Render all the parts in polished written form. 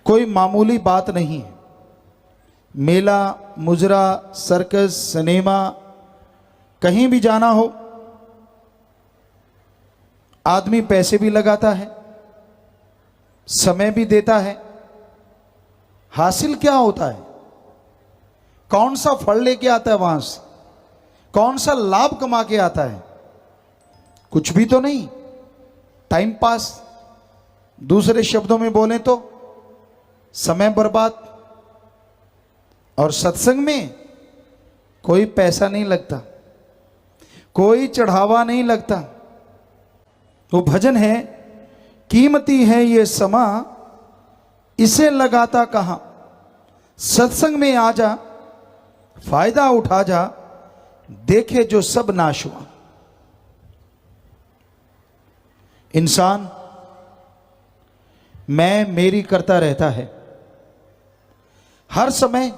कोई मामूली बात नहीं है। मेला, मुजरा, सर्कस, सिनेमा, कहीं भी जाना हो, आदमी पैसे भी लगाता है, समय भी देता है। हासिल क्या होता है? कौन सा फल लेके आता है वहां से? कौन सा लाभ कमा के आता है? कुछ भी तो नहीं, टाइम पास। दूसरे शब्दों में बोलें तो समय बर्बाद। और सत्संग में कोई पैसा नहीं लगता, कोई चढ़ावा नहीं लगता। वो भजन है, कीमती है ये समा, इसे लगाता कहां। सत्संग में आ जा, फायदा उठा जा, देखे जो सब नाश हुआ। इंसान मैं मेरी करता रहता है, हर समय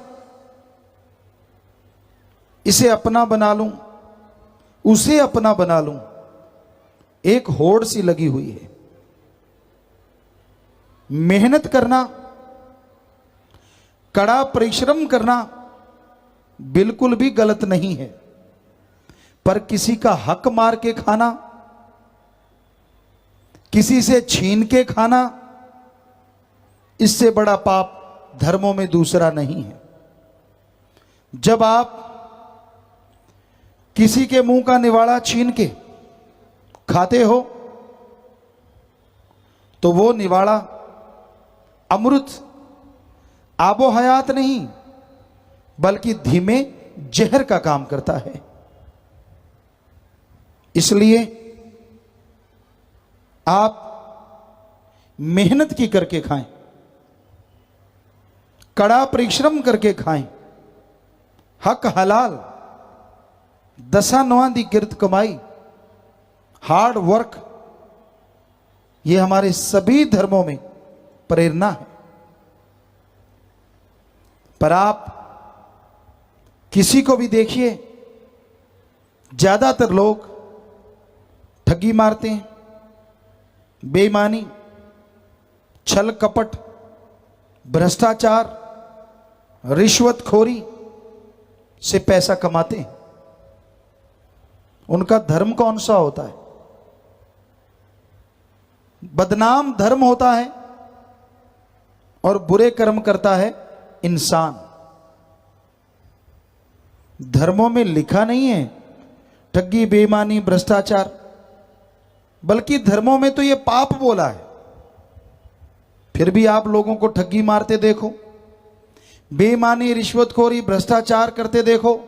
इसे अपना बना लूं, उसे अपना बना लूं, एक होड़ सी लगी हुई है। मेहनत करना, कड़ा परिश्रम करना बिल्कुल भी गलत नहीं है, पर किसी का हक मार के खाना, किसी से छीन के खाना, इससे बड़ा पाप धर्मों में दूसरा नहीं है। जब आप किसी के मुंह का निवाड़ा छीन के खाते हो तो वो निवाड़ा अमृत, आबो हयात नहीं, बल्कि धीमे जहर का काम करता है। इसलिए आप मेहनत की करके खाएं, कड़ा परिश्रम करके खाएं, हक हलाल, दसा नौं दी किरत कमाई, हार्ड वर्क, ये हमारे सभी धर्मों में प्रेरणा है। पर आप किसी को भी देखिए, ज्यादातर लोग ठगी मारते हैं, बेईमानी, छल कपट, भ्रष्टाचार, रिश्वतखोरी से पैसा कमाते हैं। उनका धर्म कौन सा होता है? बदनाम धर्म होता है और बुरे कर्म करता है इंसान। धर्मों में लिखा नहीं है ठगी, बेईमानी, भ्रष्टाचार, बल्कि धर्मों में तो ये पाप बोला है। फिर भी आप लोगों को ठगी मारते देखो, बेईमानी, रिश्वतखोरी, भ्रष्टाचार करते देखो,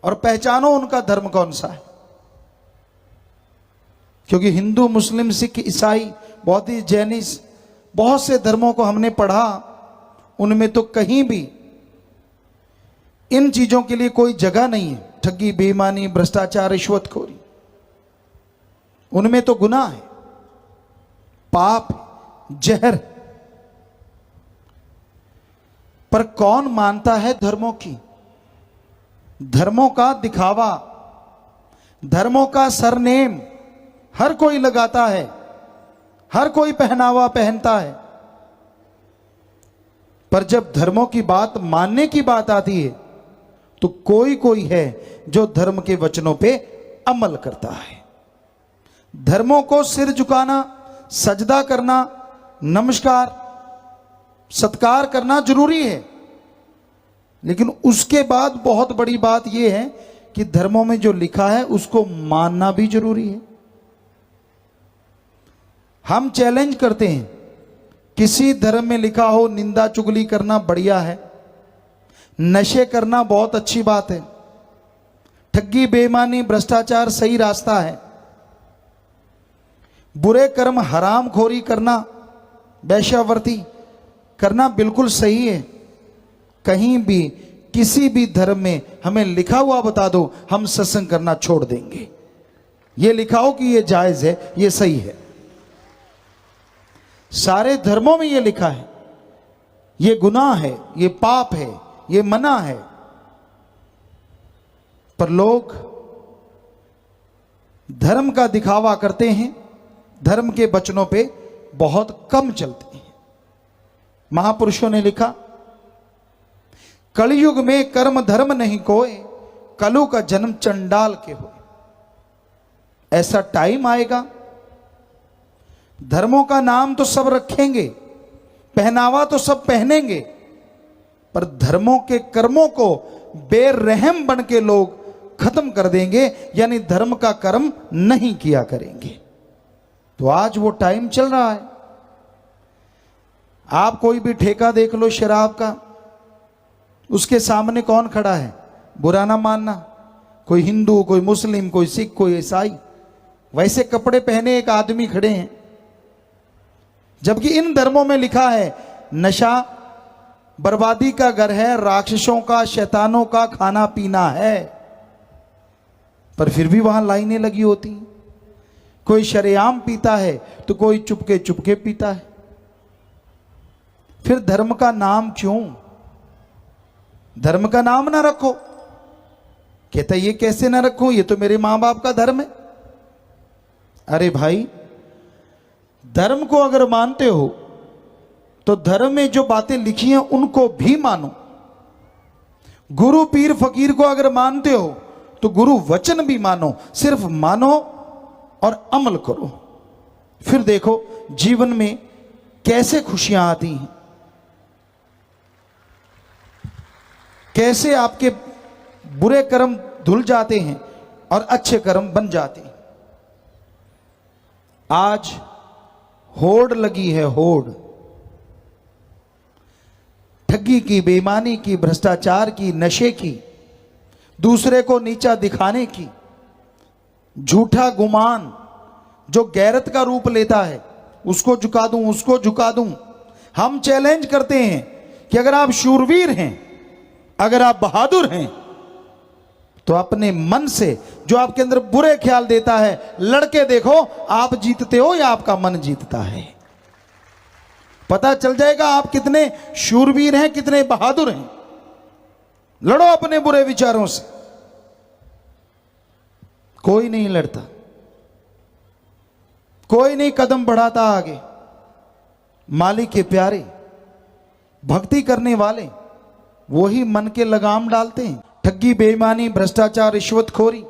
और पहचानो उनका धर्म कौन सा है। क्योंकि हिंदू, मुस्लिम, सिख, ईसाई, बौद्धिस्ट, जैनिस, बहुत से धर्मों को हमने पढ़ा, उनमें तो कहीं भी इन चीजों के लिए कोई जगह नहीं है। ठगी, बेईमानी, भ्रष्टाचार, रिश्वतखोरी, उनमें तो गुनाह है, पाप, जहर। पर कौन मानता है धर्मों की? धर्मों का दिखावा, धर्मों का सरनेम हर कोई लगाता है, हर कोई पहनावा पहनता है। पर जब धर्मों की बात मानने की बात आती है तो कोई कोई है जो धर्म के वचनों पे अमल करता है। धर्मों को सिर झुकाना, सजदा करना, नमस्कार, सत्कार करना जरूरी है, लेकिन उसके बाद बहुत बड़ी बात यह है कि धर्मों में जो लिखा है उसको मानना भी जरूरी है। हम चैलेंज करते हैं, किसी धर्म में लिखा हो निंदा चुगली करना बढ़िया है, नशे करना बहुत अच्छी बात है, ठगी, बेईमानी, भ्रष्टाचार सही रास्ता है, बुरे कर्म, हरामखोरी करना, वेश्यावृत्ति करना बिल्कुल सही है। कहीं भी किसी भी धर्म में हमें लिखा हुआ बता दो, हम सत्संग करना छोड़ देंगे। ये लिखा हो कि ये जायज है, ये सही है। सारे धर्मों में ये लिखा है, ये गुनाह है, ये पाप है, ये मना है। पर लोग धर्म का दिखावा करते हैं, धर्म के वचनों पे बहुत कम चलते हैं। महापुरुषों ने लिखा, कलयुग में कर्म धर्म नहीं कोय, कलु का जन्म चंडाल के हो। ऐसा टाइम आएगा, धर्मों का नाम तो सब रखेंगे, पहनावा तो सब पहनेंगे, पर धर्मों के कर्मों को बेरहम बन के लोग खत्म कर देंगे, यानी धर्म का कर्म नहीं किया करेंगे। तो आज वो टाइम चल रहा है। आप कोई भी ठेका देख लो शराब का, उसके सामने कौन खड़ा है? बुरा ना मानना, कोई हिंदू, कोई मुस्लिम, कोई सिख, कोई ईसाई, वैसे कपड़े पहने एक आदमी खड़े हैं। जबकि इन धर्मों में लिखा है नशा बर्बादी का घर है, राक्षसों का, शैतानों का खाना पीना है, पर फिर भी वहां लाइनें लगी होती हैं। कोई शरेआम पीता है तो कोई चुपके चुपके पीता है। फिर धर्म का नाम क्यों? धर्म का नाम ना रखो। कहता ये कैसे ना रखो, ये तो मेरे मां बाप का धर्म है। अरे भाई, धर्म को अगर मानते हो तो धर्म में जो बातें लिखी हैं उनको भी मानो। गुरु पीर फकीर को अगर मानते हो तो गुरु वचन भी मानो। सिर्फ मानो और अमल करो, फिर देखो जीवन में कैसे खुशियां आती हैं, कैसे आपके बुरे कर्म धुल जाते हैं और अच्छे कर्म बन जाते हैं। आज होड़ लगी है, होड़, ठगी की, बेईमानी की, भ्रष्टाचार की, नशे की, दूसरे को नीचा दिखाने की, झूठा गुमान जो गैरत का रूप लेता है, उसको झुका दूं, उसको झुका दूं। हम चैलेंज करते हैं कि अगर आप शूरवीर हैं, अगर आप बहादुर हैं, तो अपने मन से जो आपके अंदर बुरे ख्याल देता है, लड़के देखो आप जीतते हो या आपका मन जीतता है। पता चल जाएगा आप कितने शूरवीर हैं, कितने बहादुर हैं। लड़ो अपने बुरे विचारों से। कोई नहीं लड़ता, कोई नहीं कदम बढ़ाता आगे। मालिक के प्यारे भक्ति करने वाले वही मन के लगाम डालते हैं। ठगी, बेईमानी, भ्रष्टाचार, रिश्वतखोरी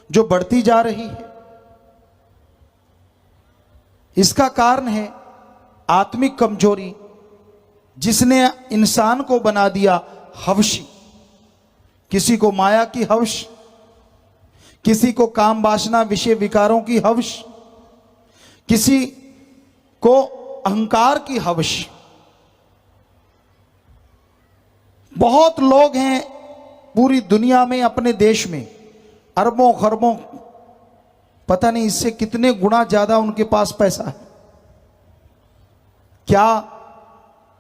जो बढ़ती जा रही है, इसका कारण है आत्मिक कमजोरी, जिसने इंसान को बना दिया हवशी। किसी को माया की हवश, किसी को काम वासना विषय विकारों की हवश, किसी को अहंकार की हवश। बहुत लोग हैं पूरी दुनिया में, अपने देश में अरबों खरबों, पता नहीं इससे कितने गुना ज्यादा उनके पास पैसा है। क्या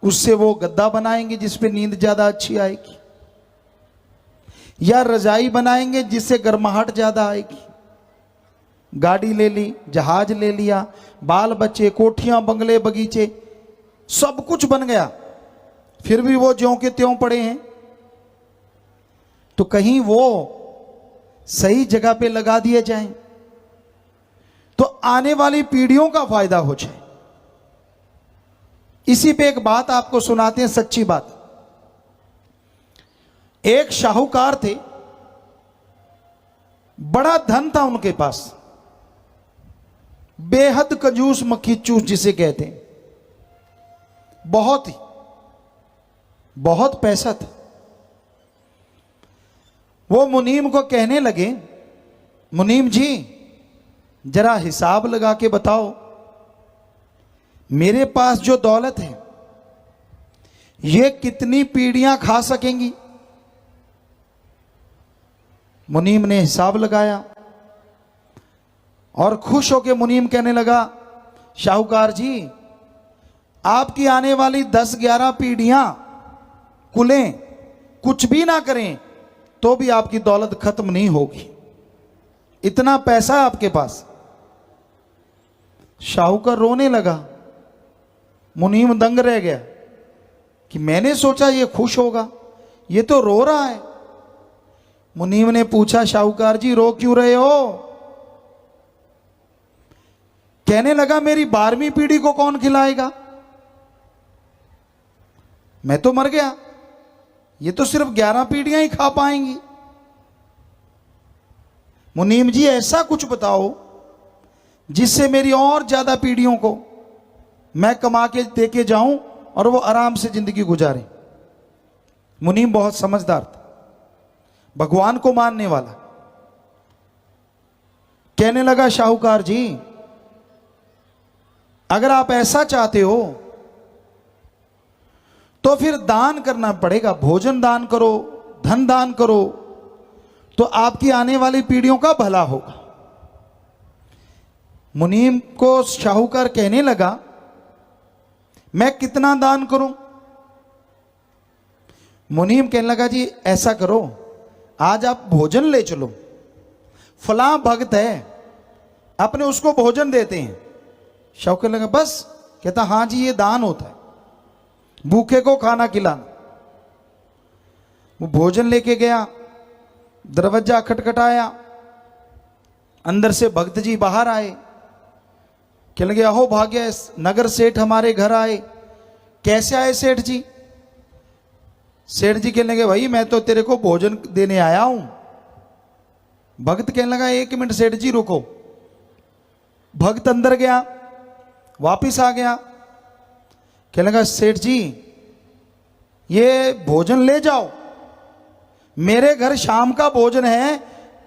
उससे वो गद्दा बनाएंगे जिस पे नींद ज्यादा अच्छी आएगी, या रजाई बनाएंगे जिससे गर्माहट ज्यादा आएगी। गाड़ी ले ली, जहाज ले लिया, बाल बच्चे, कोठियां, बंगले, बगीचे, सब कुछ बन गया, फिर भी वो ज्यों के त्यों पड़े हैं। तो कहीं वो सही जगह पे लगा दिए जाएं तो आने वाली पीढ़ियों का फायदा हो जाए। इसी पे एक बात आपको सुनाते हैं, सच्ची बात। एक शाहूकार थे, बड़ा धन था उनके पास, बेहद कंजूस मक्खी चूस जिसे कहते हैं, बहुत पैसा था। वो मुनीम को कहने लगे, मुनीम जी जरा हिसाब लगा के बताओ, मेरे पास जो दौलत है ये कितनी पीढ़ियां खा सकेंगी। मुनीम ने हिसाब लगाया और खुश होकर मुनीम कहने लगा, शाहूकार जी आपकी आने वाली 10-11 पीढ़ियां कुलें कुछ भी ना करें तो भी आपकी दौलत खत्म नहीं होगी, इतना पैसा है आपके पास। शाहूकार रोने लगा। मुनीम दंग रह गया कि मैंने सोचा ये खुश होगा, ये तो रो रहा है। मुनीम ने पूछा, शाहूकार जी रो क्यों रहे हो? कहने लगा, मेरी 12वीं पीढ़ी को कौन खिलाएगा? मैं तो मर गया, ये तो सिर्फ 11 पीढ़ियां ही खा पाएंगी। मुनीम जी ऐसा कुछ बताओ जिससे मेरी और ज्यादा पीढ़ियों को मैं कमा के दे के जाऊं और वो आराम से जिंदगी गुजारे। मुनीम बहुत समझदार था, भगवान को मानने वाला। कहने लगा, शाहूकार जी अगर आप ऐसा चाहते हो तो फिर दान करना पड़ेगा, भोजन दान करो, धन दान करो, तो आपकी आने वाली पीढ़ियों का भला होगा। मुनीम को शाहूकार कहने लगा, मैं कितना दान करूं? मुनीम कहने लगा, जी ऐसा करो, आज आप भोजन ले चलो, फलां भक्त है अपने उसको भोजन देते हैं। शाहूकार लगा बस? कहता हां जी ये दान होता है, भूखे को खाना खिलाना। वो भोजन लेके गया, दरवाजा खटखटाया, अंदर से भक्त जी बाहर आए, कहने लगे, अहो भाग्य, नगर सेठ हमारे घर आए। कैसे आए सेठ जी? सेठ जी कहने लगे, भाई मैं तो तेरे को भोजन देने आया हूं। भक्त कहने लगा, 1 मिनट सेठ जी रुको। भक्त अंदर गया, वापिस आ गया, कहने लगा, सेठ जी ये भोजन ले जाओ, मेरे घर शाम का भोजन है,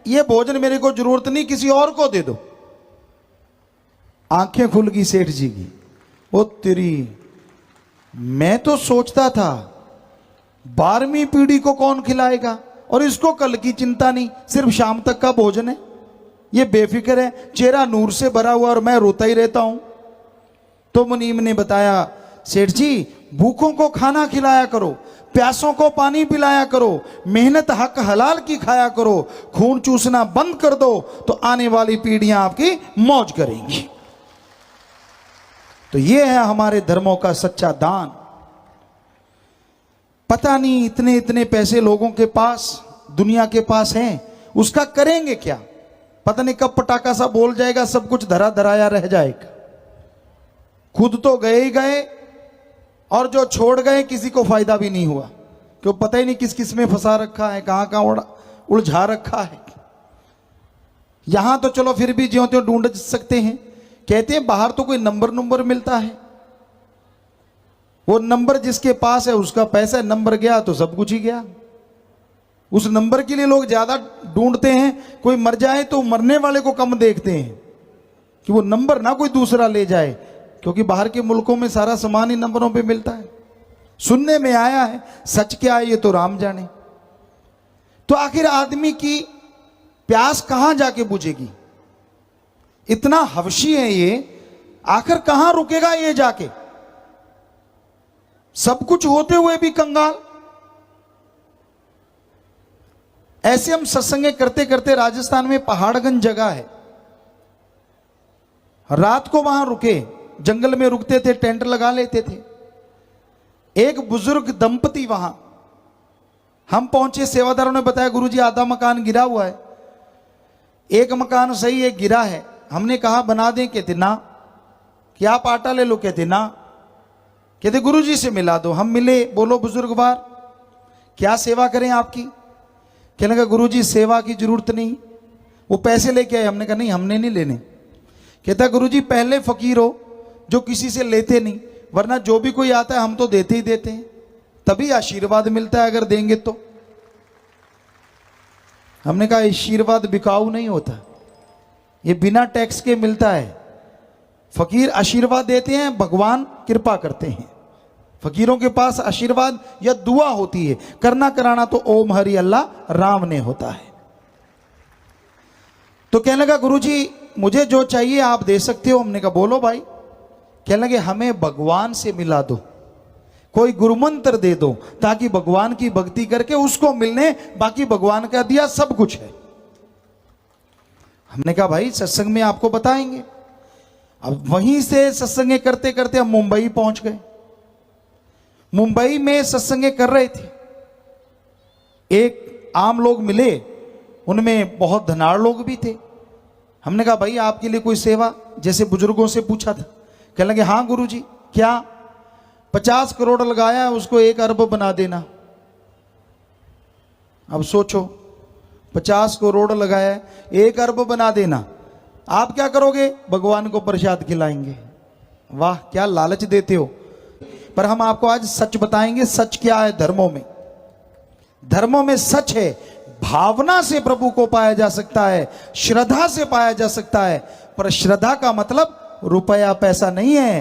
ये भोजन मेरे को जरूरत नहीं, किसी और को दे दो। आंखें खुल गई सेठ जी की। ओ तेरी, मैं तो सोचता था 12वीं पीढ़ी को कौन खिलाएगा, और इसको कल की चिंता नहीं, सिर्फ शाम तक का भोजन है, ये बेफिक्र है, चेहरा नूर से भरा हुआ और मैं रोता ही रहता हूं। तो मुनीम ने बताया, सेठ जी भूखों को खाना खिलाया करो, प्यासों को पानी पिलाया करो, मेहनत हक हलाल की खाया करो, खून चूसना बंद कर दो तो आने वाली पीढ़ियां आपकी मौज करेंगी। तो ये है हमारे धर्मों का सच्चा दान। पता नहीं इतने इतने पैसे लोगों के पास, दुनिया के पास हैं, उसका करेंगे क्या? पता नहीं कब पटाखा सा बोल जाएगा, सब कुछ धरा धराया रह जाएगा। खुद तो गए ही गए, और जो छोड़ गए किसी को फायदा भी नहीं हुआ, क्यों पता ही नहीं किस किस में फंसा रखा है, कहां कहां उलझा रखा है। यहां तो चलो फिर भी ज्यों त्यों ढूंढ सकते हैं, कहते हैं बाहर तो कोई नंबर मिलता है, वो नंबर जिसके पास है उसका पैसा है, नंबर गया तो सब कुछ ही गया। उस नंबर के लिए लोग ज्यादा ढूंढते हैं, कोई मर जाए तो मरने वाले को कम देखते हैं कि वो नंबर ना कोई दूसरा ले जाए, क्योंकि बाहर के मुल्कों में सारा सामान ही नंबरों पे मिलता है। सुनने में आया है, सच क्या है ये तो राम जाने। तो आखिर आदमी की प्यास कहां जाके बुझेगी? इतना हवशी है ये, आखिर कहां रुकेगा ये जाके? सब कुछ होते हुए भी कंगाल। ऐसे हम सत्संग करते करते, राजस्थान में पहाड़गंज जगह है, रात को वहां रुके, जंगल में रुकते थे, टेंट लगा लेते थे। एक बुजुर्ग दंपति वहां, हम पहुंचे, सेवादारों ने बताया गुरुजी आधा मकान गिरा हुआ है, एक मकान सही एक गिरा है। हमने कहा बना दें, कहते ना। क्या आप आटा ले लो, कहते ना। कहते गुरुजी से मिला दो। हम मिले, बोलो बुजुर्गवार क्या सेवा करें आपकी? कहने लगा गुरुजी सेवा की जरूरत नहीं, वो पैसे लेके आए। हमने कहा नहीं हमने नहीं लेने। कहता गुरुजी पहले फकीर हो जो किसी से लेते नहीं, वरना जो भी कोई आता है हम तो देते ही देते हैं, तभी आशीर्वाद मिलता है अगर देंगे तो। हमने कहा आशीर्वाद बिकाऊ नहीं होता, ये बिना टैक्स के मिलता है। फकीर आशीर्वाद देते हैं, भगवान कृपा करते हैं। फकीरों के पास आशीर्वाद या दुआ होती है, करना कराना तो ओम हरि अल्लाह राम ने होता है। तो कहने लगा गुरुजी मुझे जो चाहिए आप दे सकते हो। हमने कहा बोलो भाई। कहने लगे हमें भगवान से मिला दो, कोई गुरुमंत्र दे दो ताकि भगवान की भक्ति करके उसको मिलने, बाकी भगवान का दिया सब कुछ है। हमने कहा भाई सत्संग में आपको बताएंगे। अब वहीं से सत्संग करते करते हम मुंबई पहुंच गए। मुंबई में सत्संग कर रहे थे, एक आम लोग मिले, उनमें बहुत धनाढ़ लोग भी थे। हमने कहा भाई आपके लिए कोई सेवा, जैसे बुजुर्गों से पूछा था। कहने लगे हाँ गुरुजी क्या? 50 करोड़ लगाया है, उसको 1 अरब बना देना। अब सोचो, 50 करोड़ लगाया है, 1 अरब बना देना। आप क्या करोगे? भगवान को प्रसाद खिलाएंगे। वाह, क्या लालच देते हो। पर हम आपको आज सच बताएंगे। सच क्या है धर्मों में? धर्मों में सच है, भावना से प्रभु को पाया जा सकता है, श्रद्धा से पाया जा सकता है। पर श्रद्धा का मतलब रुपया पैसा नहीं है,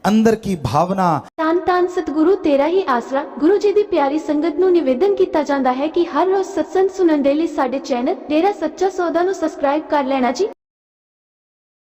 अंदर की भावना। ਧੰਨ ਧੰਨ ਸਤਿਗੁਰੂ ਤੇਰਾ ਹੀ ਆਸਰਾ। ਗੁਰੂ ਜੀ ਦੀ ਪਿਆਰੀ ਸੰਗਤ ਨੂੰ ਨਿਵੇਦਨ ਕੀਤਾ ਜਾਂਦਾ ਹੈ ਕਿ ਹਰ ਰੋਜ਼ ਸਤਸੰਗ ਸੁਣਨ ਦੇ ਲਈ ਸਾਡੇ ਚੈਨਲ ਡੇਰਾ ਸੱਚਾ ਸੌਦਾ ਨੂੰ ਸਬਸਕ੍ਰਾਈਬ ਕਰ ਲੈਣਾ ਜੀ।